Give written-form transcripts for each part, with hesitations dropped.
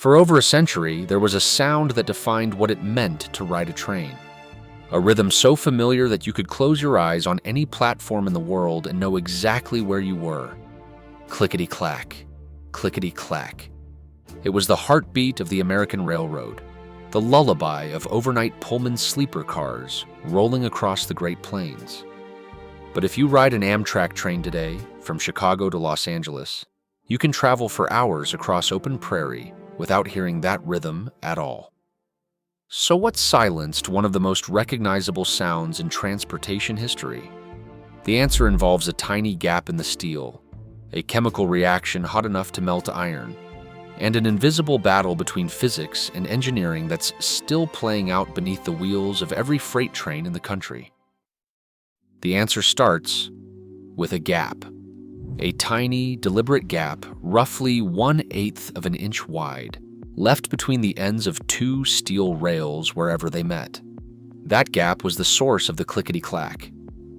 For over a century, there was a sound that defined what it meant to ride a train. A rhythm so familiar that you could close your eyes on any platform in the world and know exactly where you were. Clickety-clack, clickety-clack. It was the heartbeat of the American railroad, the lullaby of overnight Pullman sleeper cars rolling across the Great Plains. But if you ride an Amtrak train today, from Chicago to Los Angeles, you can travel for hours across open prairie without hearing that rhythm at all. So what silenced one of the most recognizable sounds in transportation history? The answer involves a tiny gap in the steel, a chemical reaction hot enough to melt iron, and an invisible battle between physics and engineering that's still playing out beneath the wheels of every freight train in the country. The answer starts with a gap. A tiny, deliberate gap, roughly 1/8 of an inch wide, left between the ends of two steel rails wherever they met. That gap was the source of the clickety-clack,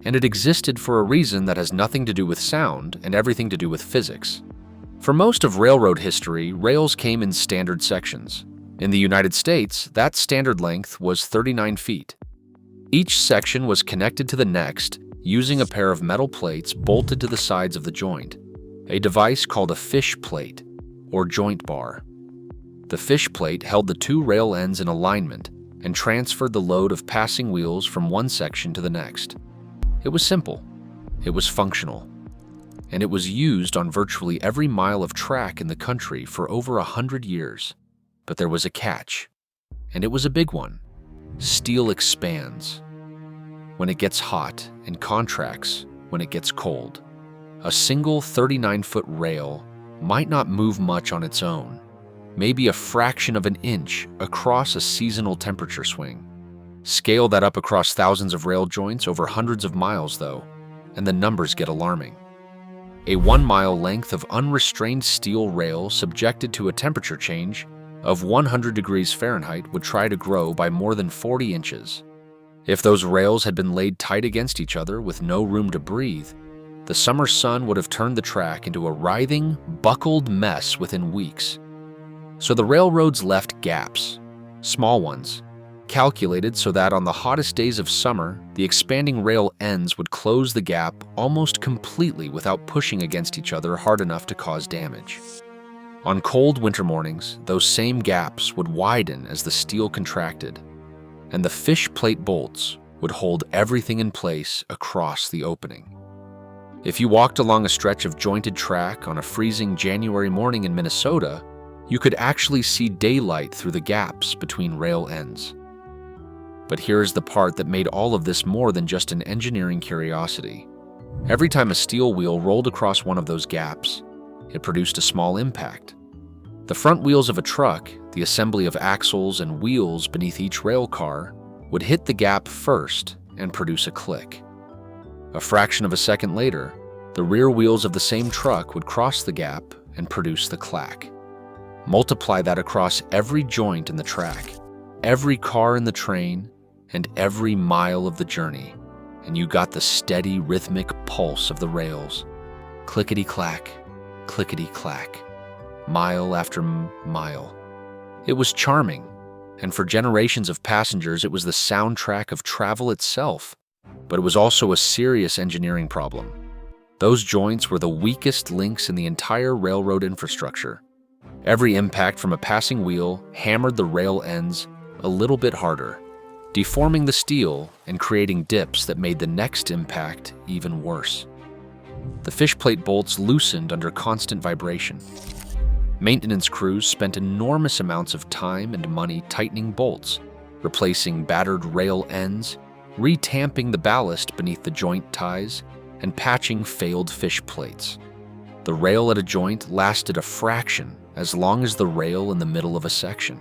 and it existed for a reason that has nothing to do with sound and everything to do with physics. For most of railroad history, rails came in standard sections. In the United States, that standard length was 39 feet. Each section was connected to the next using a pair of metal plates bolted to the sides of the joint, a device called a fish plate, or joint bar. The fish plate held the two rail ends in alignment and transferred the load of passing wheels from one section to the next. It was simple, it was functional, and it was used on virtually every mile of track in the country for over 100 years. But there was a catch, and it was a big one. Steel expands when it gets hot and contracts when it gets cold. A single 39-foot rail might not move much on its own, maybe a fraction of an inch across a seasonal temperature swing. Scale that up across thousands of rail joints over hundreds of miles, though, and the numbers get alarming. A 1-mile length of unrestrained steel rail subjected to a temperature change of 100 degrees Fahrenheit would try to grow by more than 40 inches. If those rails had been laid tight against each other with no room to breathe, the summer sun would have turned the track into a writhing, buckled mess within weeks. So the railroads left gaps, small ones, calculated so that on the hottest days of summer, the expanding rail ends would close the gap almost completely without pushing against each other hard enough to cause damage. On cold winter mornings, those same gaps would widen as the steel contracted, and the fish plate bolts would hold everything in place across the opening. If you walked along a stretch of jointed track on a freezing January morning in Minnesota, you could actually see daylight through the gaps between rail ends. But here's the part that made all of this more than just an engineering curiosity. Every time a steel wheel rolled across one of those gaps, it produced a small impact. The front wheels of a truck, the assembly of axles and wheels beneath each rail car, would hit the gap first and produce a click. A fraction of a second later, the rear wheels of the same truck would cross the gap and produce the clack. Multiply that across every joint in the track, every car in the train, and every mile of the journey, and you got the steady, rhythmic pulse of the rails. Clickety-clack, clickety-clack, mile after mile. It was charming, and for generations of passengers, it was the soundtrack of travel itself. But it was also a serious engineering problem. Those joints were the weakest links in the entire railroad infrastructure. Every impact from a passing wheel hammered the rail ends a little bit harder, deforming the steel and creating dips that made the next impact even worse. The fish plate bolts loosened under constant vibration. Maintenance crews spent enormous amounts of time and money tightening bolts, replacing battered rail ends, retamping the ballast beneath the joint ties, and patching failed fish plates. The rail at a joint lasted a fraction as long as the rail in the middle of a section.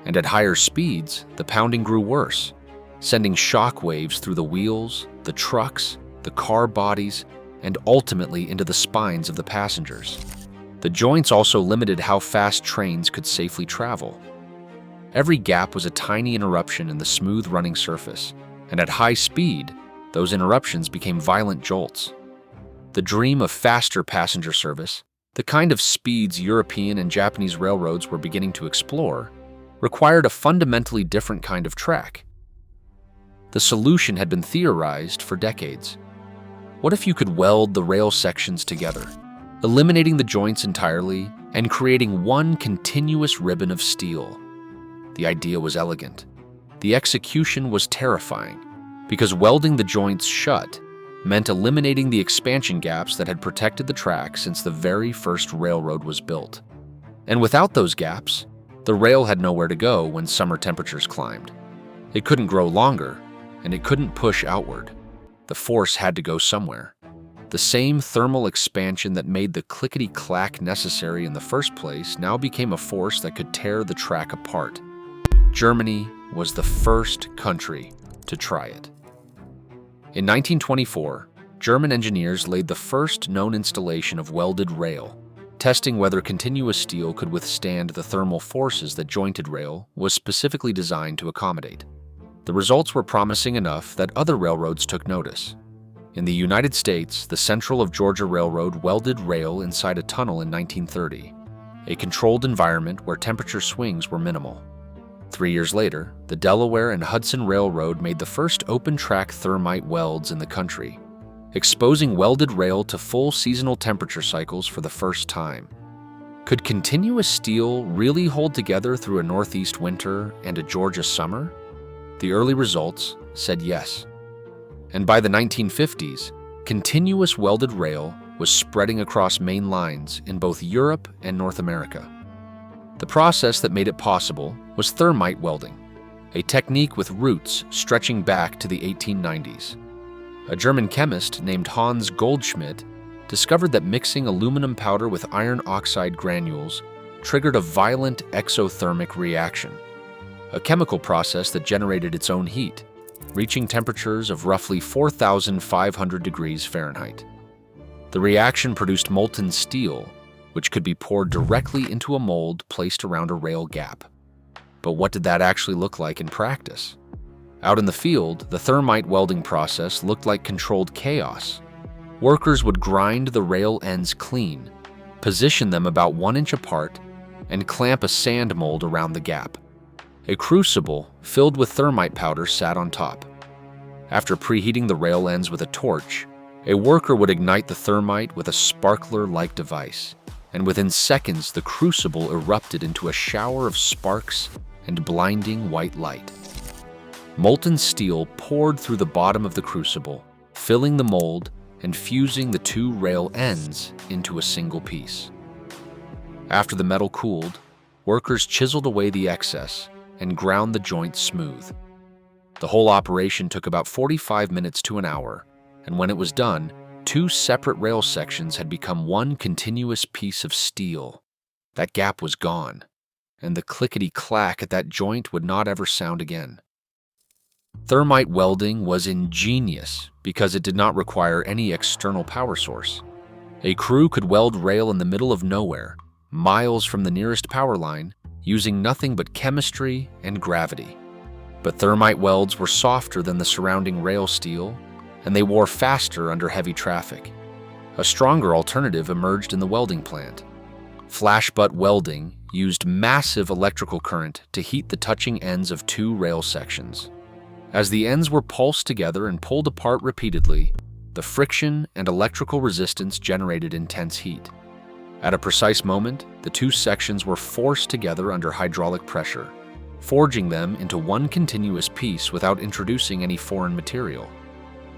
And at higher speeds, the pounding grew worse, sending shock waves through the wheels, the trucks, the car bodies, and ultimately into the spines of the passengers. The joints also limited how fast trains could safely travel. Every gap was a tiny interruption in the smooth running surface, and at high speed, those interruptions became violent jolts. The dream of faster passenger service, The kind of speeds European and Japanese railroads were beginning to explore required a fundamentally different kind of track. The solution had been theorized for decades. What if you could weld the rail sections together, eliminating the joints entirely and creating one continuous ribbon of steel? The idea was elegant. The execution was terrifying, because welding the joints shut meant eliminating the expansion gaps that had protected the track since the very first railroad was built. And without those gaps, the rail had nowhere to go when summer temperatures climbed. It couldn't grow longer, and it couldn't push outward. The force had to go somewhere. The same thermal expansion that made the clickety-clack necessary in the first place now became a force that could tear the track apart. Germany was the first country to try it. In 1924, German engineers laid the first known installation of welded rail, testing whether continuous steel could withstand the thermal forces that jointed rail was specifically designed to accommodate. The results were promising enough that other railroads took notice. In the United States, the Central of Georgia Railroad welded rail inside a tunnel in 1930, a controlled environment where temperature swings were minimal. 3 years later, the Delaware and Hudson Railroad made the first open-track thermite welds in the country, exposing welded rail to full seasonal temperature cycles for the first time. Could continuous steel really hold together through a Northeast winter and a Georgia summer? The early results said yes. And by the 1950s, continuous welded rail was spreading across main lines in both Europe and North America. The process that made it possible was thermite welding, a technique with roots stretching back to the 1890s. A German chemist named Hans Goldschmidt discovered that mixing aluminum powder with iron oxide granules triggered a violent exothermic reaction, a chemical process that generated its own heat, reaching temperatures of roughly 4,500 degrees Fahrenheit. The reaction produced molten steel, which could be poured directly into a mold placed around a rail gap. But what did that actually look like in practice? Out in the field, the thermite welding process looked like controlled chaos. Workers would grind the rail ends clean, position them about 1 inch apart, and clamp a sand mold around the gap. A crucible filled with thermite powder sat on top. After preheating the rail ends with a torch, a worker would ignite the thermite with a sparkler-like device, and within seconds the crucible erupted into a shower of sparks and blinding white light. Molten steel poured through the bottom of the crucible, filling the mold and fusing the two rail ends into a single piece. After the metal cooled, workers chiseled away the excess and ground the joints smooth. The whole operation took about 45 minutes to an hour, and when it was done, 2 separate rail sections had become one continuous piece of steel. That gap was gone, and the clickety-clack at that joint would not ever sound again. Thermite welding was ingenious because it did not require any external power source. A crew could weld rail in the middle of nowhere, miles from the nearest power line, using nothing but chemistry and gravity. But thermite welds were softer than the surrounding rail steel, and they wore faster under heavy traffic. A stronger alternative emerged in the welding plant. Flash butt welding used massive electrical current to heat the touching ends of 2 rail sections. As the ends were pulsed together and pulled apart repeatedly, the friction and electrical resistance generated intense heat. At a precise moment, the 2 sections were forced together under hydraulic pressure, forging them into one continuous piece without introducing any foreign material.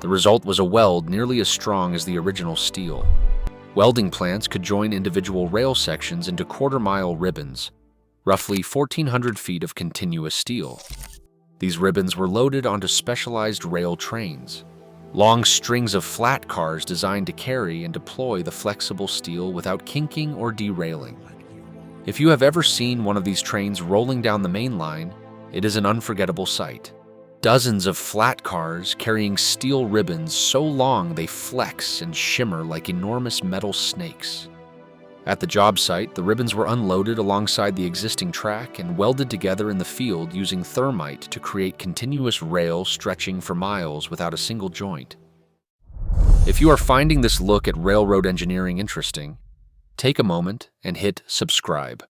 The result was a weld nearly as strong as the original steel. Welding plants could join individual rail sections into quarter-mile ribbons, roughly 1,400 feet of continuous steel. These ribbons were loaded onto specialized rail trains, long strings of flat cars designed to carry and deploy the flexible steel without kinking or derailing. If you have ever seen one of these trains rolling down the main line, it is an unforgettable sight. Dozens of flat cars carrying steel ribbons so long they flex and shimmer like enormous metal snakes. At the job site, the ribbons were unloaded alongside the existing track and welded together in the field using thermite to create continuous rail stretching for miles without a single joint. If you are finding this look at railroad engineering interesting, take a moment and hit subscribe.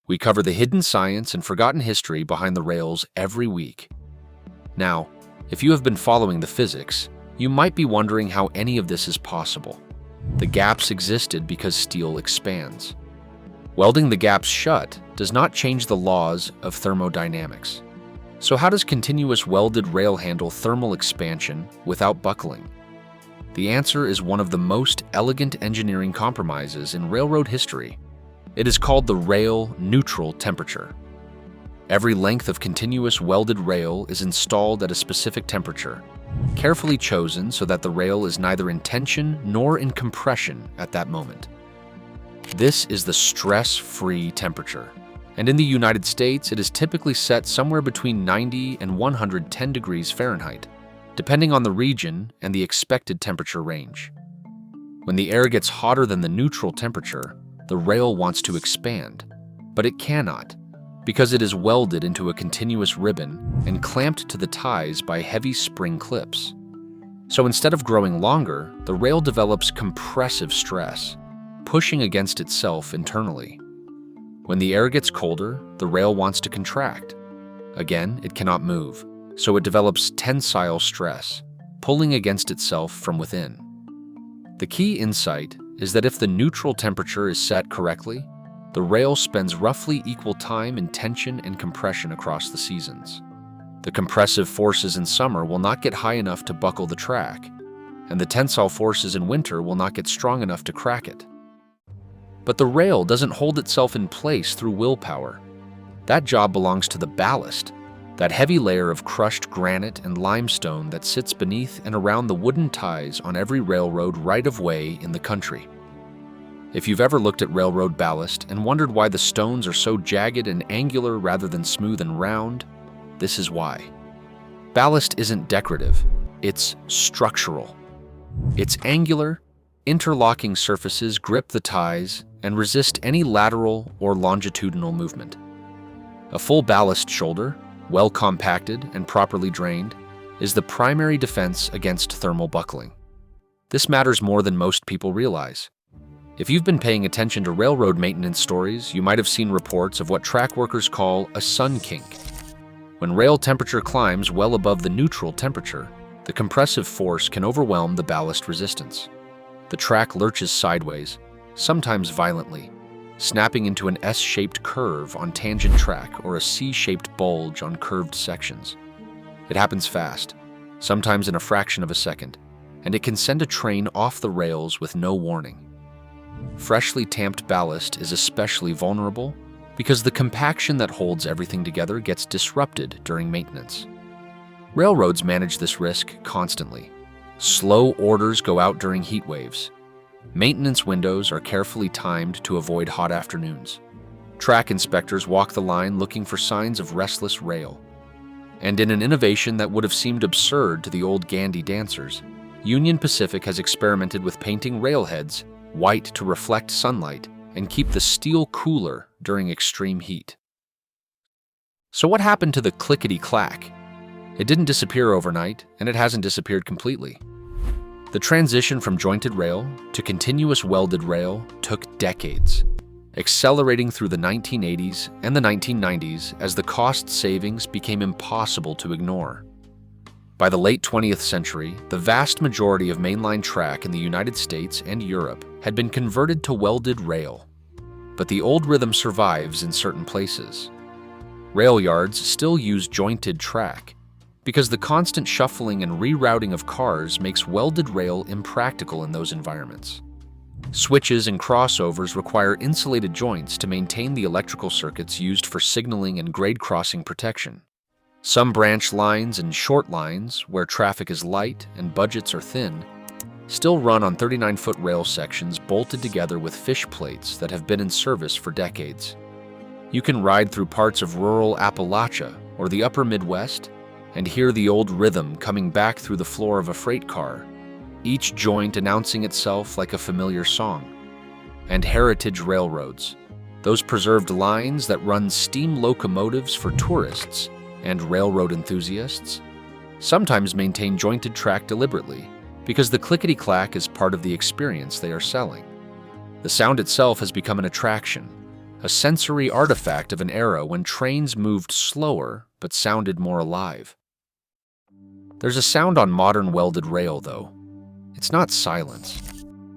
We cover the hidden science and forgotten history behind the rails every week. Now, if you have been following the physics, you might be wondering how any of this is possible. The gaps existed because steel expands. Welding the gaps shut does not change the laws of thermodynamics. So how does continuous welded rail handle thermal expansion without buckling? The answer is one of the most elegant engineering compromises in railroad history. It is called the rail neutral temperature. Every length of continuous welded rail is installed at a specific temperature, carefully chosen so that the rail is neither in tension nor in compression at that moment. This is the stress-free temperature, and in the United States, it is typically set somewhere between 90 and 110 degrees Fahrenheit, depending on the region and the expected temperature range. When the air gets hotter than the neutral temperature, the rail wants to expand, but it cannot, because it is welded into a continuous ribbon and clamped to the ties by heavy spring clips. So instead of growing longer, the rail develops compressive stress, pushing against itself internally. When the air gets colder, the rail wants to contract. Again, it cannot move, so it develops tensile stress, pulling against itself from within. The key insight is that if the neutral temperature is set correctly, the rail spends roughly equal time in tension and compression across the seasons. The compressive forces in summer will not get high enough to buckle the track, and the tensile forces in winter will not get strong enough to crack it. But the rail doesn't hold itself in place through willpower. That job belongs to the ballast, that heavy layer of crushed granite and limestone that sits beneath and around the wooden ties on every railroad right-of-way in the country. If you've ever looked at railroad ballast and wondered why the stones are so jagged and angular rather than smooth and round, this is why. Ballast isn't decorative, it's structural. Its angular, interlocking surfaces grip the ties and resist any lateral or longitudinal movement. A full ballast shoulder, well compacted and properly drained, is the primary defense against thermal buckling. This matters more than most people realize. If you've been paying attention to railroad maintenance stories, you might have seen reports of what track workers call a sun kink. When rail temperature climbs well above the neutral temperature, the compressive force can overwhelm the ballast resistance. The track lurches sideways, sometimes violently, snapping into an S-shaped curve on tangent track or a C-shaped bulge on curved sections. It happens fast, sometimes in a fraction of a second, and it can send a train off the rails with no warning. Freshly tamped ballast is especially vulnerable because the compaction that holds everything together gets disrupted during maintenance. Railroads manage this risk constantly. Slow orders go out during heat waves. Maintenance windows are carefully timed to avoid hot afternoons. Track inspectors walk the line looking for signs of restless rail. And in an innovation that would have seemed absurd to the old Gandhi dancers, Union Pacific has experimented with painting railheads white to reflect sunlight and keep the steel cooler during extreme heat. So what happened to the Clickety-Clack? It didn't disappear overnight, and it hasn't disappeared completely. The transition from jointed rail to continuous welded rail took decades, accelerating through the 1980s and the 1990s as the cost savings became impossible to ignore. By the late 20th century, the vast majority of mainline track in the United States and Europe had been converted to welded rail. But the old rhythm survives in certain places. Rail yards still use jointed track, because the constant shuffling and rerouting of cars makes welded rail impractical in those environments. Switches and crossovers require insulated joints to maintain the electrical circuits used for signaling and grade crossing protection. Some branch lines and short lines, where traffic is light and budgets are thin, still run on 39-foot rail sections bolted together with fish plates that have been in service for decades. You can ride through parts of rural Appalachia or the upper Midwest and hear the old rhythm coming back through the floor of a freight car, each joint announcing itself like a familiar song. And heritage railroads, those preserved lines that run steam locomotives for tourists and railroad enthusiasts, sometimes maintain jointed track deliberately because the clickety-clack is part of the experience they are selling. The sound itself has become an attraction, a sensory artifact of an era when trains moved slower but sounded more alive. There's a sound on modern welded rail, though. It's not silence.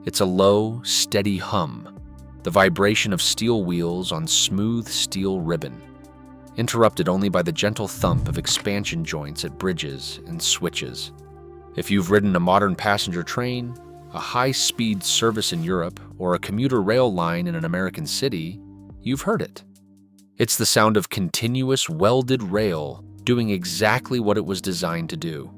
It's a low, steady hum, the vibration of steel wheels on smooth steel ribbon, interrupted only by the gentle thump of expansion joints at bridges and switches. If you've ridden a modern passenger train, a high-speed service in Europe, or a commuter rail line in an American city, you've heard it. It's the sound of continuous welded rail doing exactly what it was designed to do.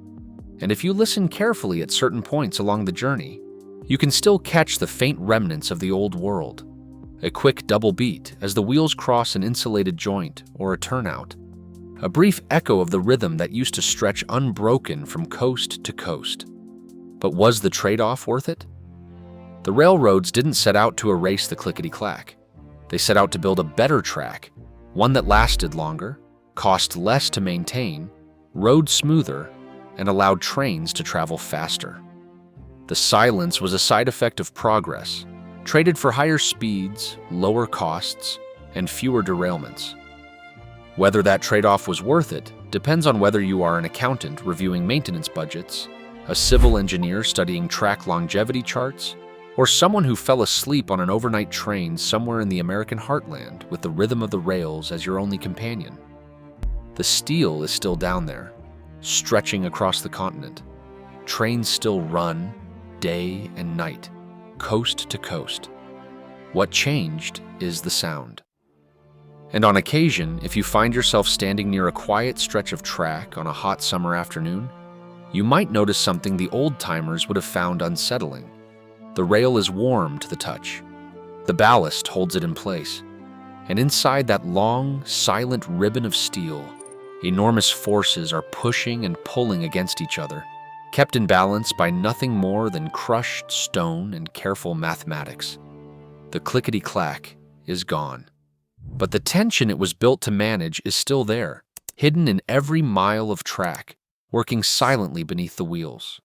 And if you listen carefully at certain points along the journey, you can still catch the faint remnants of the old world. A quick double beat as the wheels cross an insulated joint or a turnout. A brief echo of the rhythm that used to stretch unbroken from coast to coast. But was the trade-off worth it? The railroads didn't set out to erase the Clickety-Clack. They set out to build a better track, one that lasted longer, cost less to maintain, rode smoother, and allowed trains to travel faster. The silence was a side effect of progress, traded for higher speeds, lower costs, and fewer derailments. Whether that trade-off was worth it depends on whether you are an accountant reviewing maintenance budgets, a civil engineer studying track longevity charts, or someone who fell asleep on an overnight train somewhere in the American heartland with the rhythm of the rails as your only companion. The steel is still down there, stretching across the continent. Trains still run, day and night, coast to coast. What changed is the sound. And on occasion, if you find yourself standing near a quiet stretch of track on a hot summer afternoon, you might notice something the old-timers would have found unsettling. The rail is warm to the touch. The ballast holds it in place. And inside that long, silent ribbon of steel, enormous forces are pushing and pulling against each other, kept in balance by nothing more than crushed stone and careful mathematics. The Clickety-Clack is gone. But the tension it was built to manage is still there, hidden in every mile of track, working silently beneath the wheels.